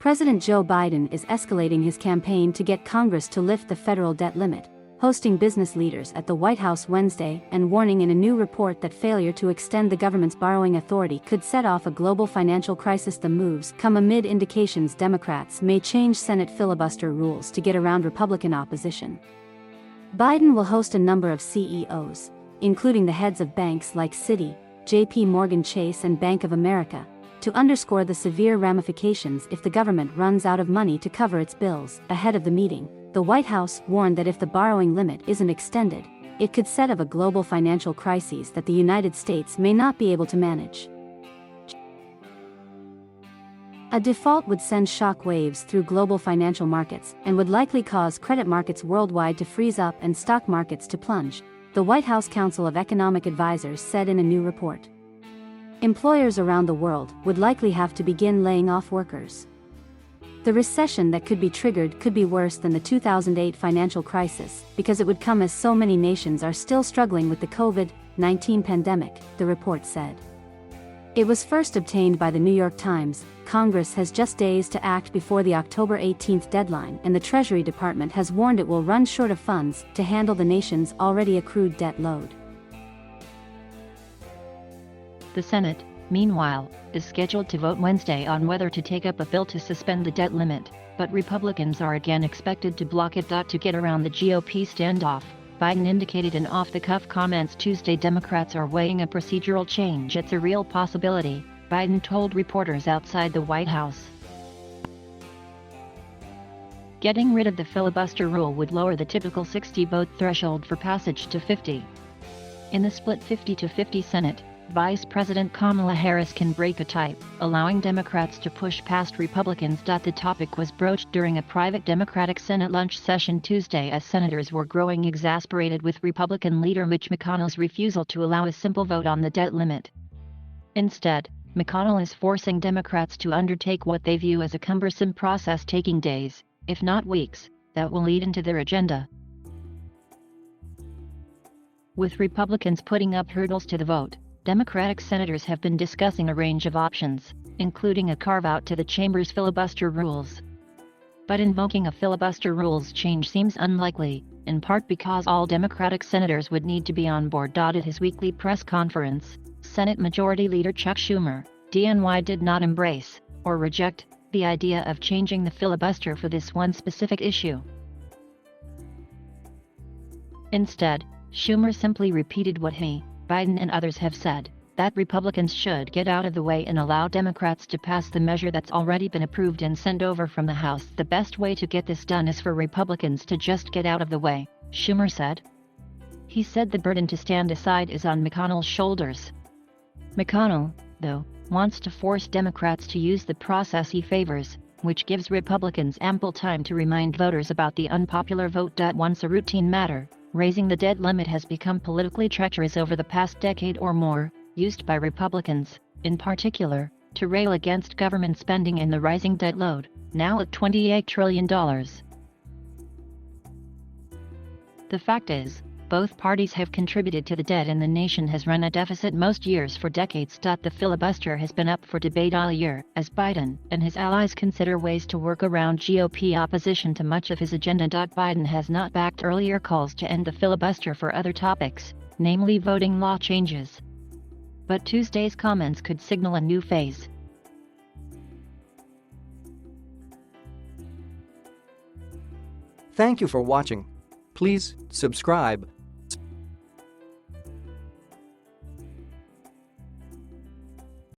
President Joe Biden is escalating his campaign to get Congress to lift the federal debt limit, hosting business leaders at the White House Wednesday and warning in a new report that failure to extend the government's borrowing authority could set off a global financial crisis. The moves come amid indications Democrats may change Senate filibuster rules to get around Republican opposition. Biden will host a number of CEOs, including the heads of banks like Citi, J.P. Morgan Chase and Bank of America, to underscore the severe ramifications if the government runs out of money to cover its bills. Ahead of the meeting, the White House warned that if the borrowing limit isn't extended, it could set off a global financial crisis that the United States may not be able to manage. A default would send shock waves through global financial markets and would likely cause credit markets worldwide to freeze up and stock markets to plunge, the White House Council of Economic Advisers said in a new report. Employers around the world would likely have to begin laying off workers. The recession that could be triggered could be worse than the 2008 financial crisis because it would come as so many nations are still struggling with the COVID-19 pandemic, the report said. It was first obtained by the New York Times. Congress has just days to act before the October 18th deadline, and the Treasury Department has warned it will run short of funds to handle the nation's already accrued debt load. The Senate, meanwhile, is scheduled to vote Wednesday on whether to take up a bill to suspend the debt limit, but Republicans are again expected to block it. To get around the GOP standoff, Biden indicated in off-the-cuff comments Tuesday Democrats are weighing a procedural change. It's a real possibility, Biden told reporters outside the White House. Getting rid of the filibuster rule would lower the typical 60-vote threshold for passage to 50. In the split 50-50 Senate, Vice President Kamala Harris can break a tie, allowing Democrats to push past Republicans. The topic was broached during a private Democratic Senate lunch session Tuesday as senators were growing exasperated with Republican leader Mitch McConnell's refusal to allow a simple vote on the debt limit. Instead, McConnell is forcing Democrats to undertake what they view as a cumbersome process taking days, if not weeks, that will lead into their agenda. With Republicans putting up hurdles to the vote, Democratic senators have been discussing a range of options, including a carve-out to the chamber's filibuster rules. But invoking a filibuster rules change seems unlikely, in part because all Democratic senators would need to be on board. At his weekly press conference, Senate Majority Leader Chuck Schumer, DNY, did not embrace, or reject, the idea of changing the filibuster for this one specific issue. Instead, Schumer simply repeated what he, Biden and others have said, that Republicans should get out of the way and allow Democrats to pass the measure that's already been approved and sent over from the House. The best way to get this done is for Republicans to just get out of the way, Schumer said. He said the burden to stand aside is on McConnell's shoulders. McConnell, though, wants to force Democrats to use the process he favors, which gives Republicans ample time to remind voters about the unpopular vote. Once a routine matter, raising the debt limit has become politically treacherous over the past decade or more, used by Republicans, in particular, to rail against government spending and the rising debt load, now at $28 trillion. The fact is, both parties have contributed to the debt and the nation has run a deficit most years for decades. The filibuster has been up for debate all year, as Biden and his allies consider ways to work around GOP opposition to much of his agenda. Biden has not backed earlier calls to end the filibuster for other topics, namely voting law changes. But Tuesday's comments could signal a new phase. Thank you for watching. Please subscribe.